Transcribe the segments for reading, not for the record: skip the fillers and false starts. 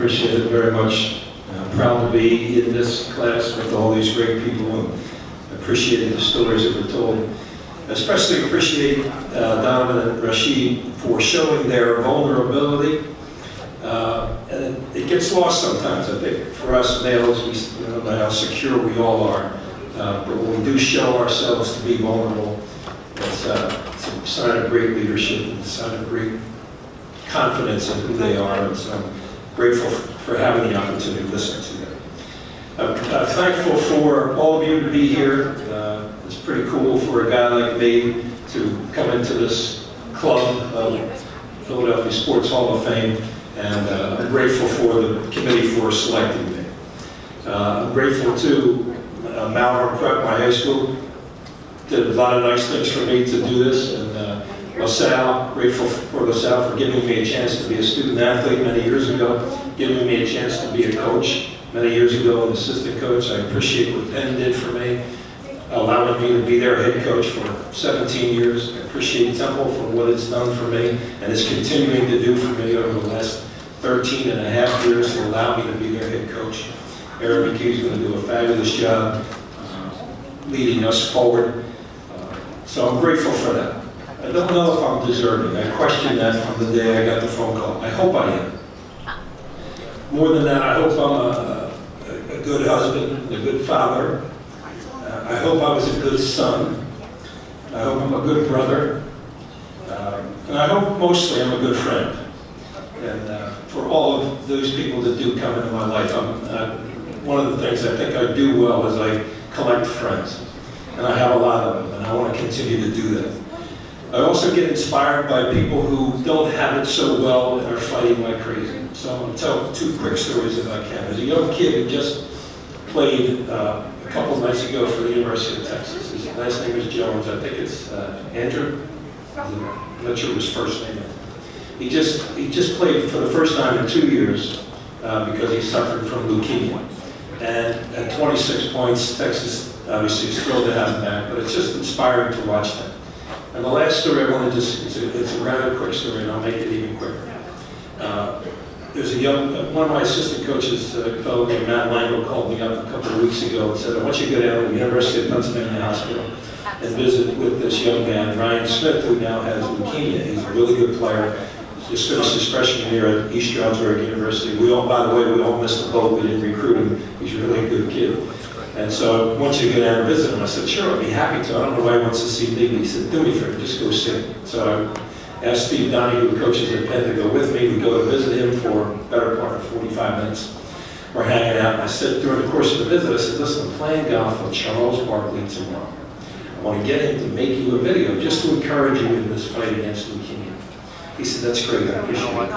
appreciate it very much. I'm proud to be in this class with all these great people and appreciate the stories that were told. Especially appreciate Donovan and Rashid for showing their vulnerability. And it gets lost sometimes, I think. For us males, we don't know how secure we all are. But when we do show ourselves to be vulnerable, it's a sign of great leadership and a sign of great confidence in who they are. And so I'm grateful for having the opportunity to listen to them. I'm thankful for all of you to be here. It's pretty cool for a guy like me to come into this club of Philadelphia Sports Hall of Fame. And I'm grateful for the committee for selecting me. I'm grateful to Malvern Prep, my high school, did a lot of nice things for me to do this. And LaSalle, grateful for LaSalle for giving me a chance to be a student athlete many years ago, giving me a chance to be a coach many years ago, an assistant coach. I appreciate what Penn did for me, allowing me to be their head coach for 17 years. I appreciate Temple for what it's done for me and is continuing to do for me over the last 13 and a half years to allow me to be their head coach. Aaron McHugh's going to do a fabulous job leading us forward. So I'm grateful for that. I don't know if I'm deserving. I questioned that from the day I got the phone call. I hope I am. More than that, I hope I'm a good husband, a good father. I hope I was a good son. I hope I'm a good brother. And I hope mostly I'm a good friend. And for all of those people that do come into my life, one of the things I think I do well is I collect friends. And I have a lot of them, and I want to continue to do that. I also get inspired by people who don't have it so well and are fighting like crazy. So I'm going to tell two quick stories if I can. There's a young kid who just played a couple nights ago for the University of Texas. His last name is Jones. I think it's Andrew. I'm not sure what his first name is. He just played for the first time in 2 years because he suffered from leukemia. And at 26 points, Texas obviously is thrilled to have him back, but it's just inspiring to watch them. And the last story I want to it's a rather quick story, and I'll make it even quicker. There's one of my assistant coaches, a fellow named Matt Lango, called me up a couple of weeks ago and said, I want you to go down to the University of Pennsylvania Hospital and visit with this young man, Ryan Smith, who now has leukemia. He's a really good player. Just finished his freshman year at East Stroudsburg University. By the way, we all missed the boat. We didn't recruit him. He's a really good kid. And so I want you to go down and visit him. I said, sure, I'd be happy to. I don't know why he wants to see me. He said, do me a favor, just go see him. So I asked Steve Donahue, who coaches at Penn, to go with me. We go to visit him for a better part of 45 minutes. We're hanging out. And I said, during the course of the visit, I said, listen, I'm playing golf with Charles Barkley tomorrow. I want to get him to make you a video just to encourage you in this fight against leukemia. He said, that's great, I appreciate it.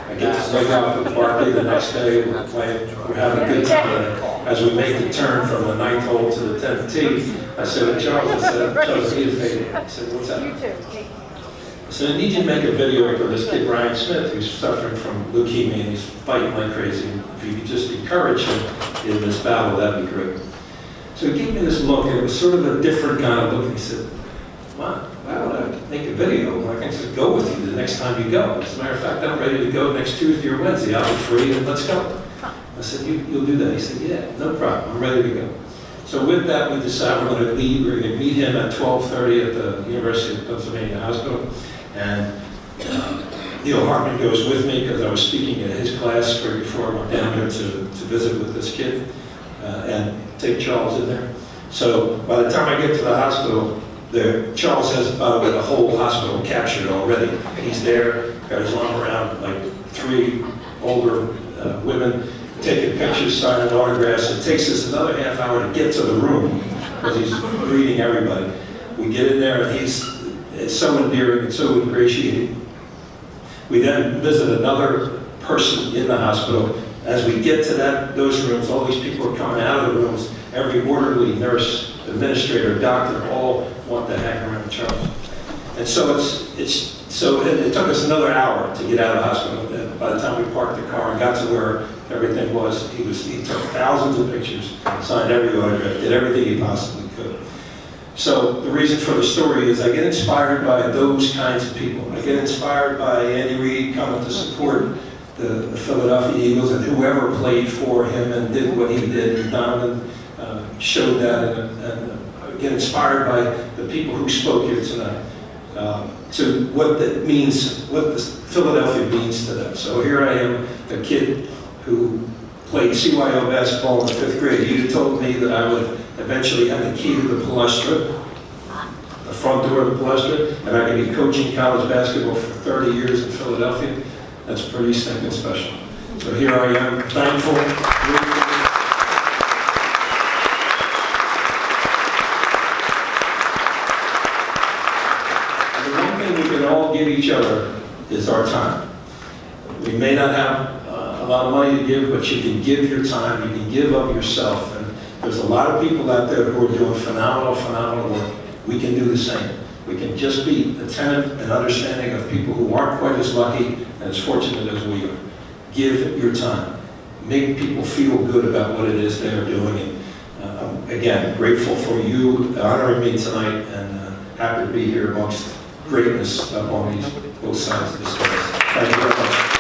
I get to play golf with Barkley the next day, we're having a good time. And as we make the turn from the 9th hole to the 10th tee, I said to Charles, Charles, I need a favor. I said, what's that? I said, I need you to make a video for this kid, Ryan Smith, who's suffering from leukemia and he's fighting like crazy. If you could just encourage him in this battle, that'd be great. So he gave me this look, and it was sort of a different kind of look, and he said, wow, why would I make a video? I can just go with you the next time you go. As a matter of fact, I'm ready to go next Tuesday or Wednesday. I'll be free and let's go. I said, you'll do that? He said, yeah, no problem. I'm ready to go. So with that, we decided we're going to leave. We're going to meet him at 12:30 at the University of Pennsylvania Hospital. And Neil Hartman goes with me because I was speaking at his class right before I went down there to visit with this kid and take Charles in there. So by the time I get to the hospital, Charles has, by the way, the whole hospital captured already. He's there, got his arm around like 3 older women, taking pictures, signing autographs. It takes us another half hour to get to the room because he's greeting everybody. We get in there and it's so endearing and so ingratiating. We then visit another person in the hospital. As we get to those rooms, all these people are coming out of the rooms. Every orderly, nurse, administrator, doctor, all want to hang around Charles. And so it took us another hour to get out of the hospital. And by the time we parked the car and got to where everything was, he took thousands of pictures, signed every autograph, did everything he possibly could. So the reason for the story is I get inspired by those kinds of people. I get inspired by Andy Reid coming to support the Philadelphia Eagles and whoever played for him and did what he did. And Donovan showed that and get inspired by the people who spoke here tonight to what that means, what the Philadelphia means to them. So here I am, a kid who played CYO basketball in the 5th grade. You'd have told me that I would eventually have the key to the palestra, the front door of the palestra, and I could be coaching college basketball for 30 years in Philadelphia. That's pretty stinking special. So here I am, thankful, grateful. And the one thing we can all give each other is our time. We may not have a lot of money to give, but you can give your time, you can give up yourself. And there's a lot of people out there who are doing phenomenal work. We can do the same. We can just be attentive and understanding of people who aren't quite as lucky and as fortunate as we are. Give your time. Make people feel good about what it is they are doing. And I'm, again, grateful for you honoring me tonight, and happy to be here amongst greatness on both sides of this place. Thank you very much.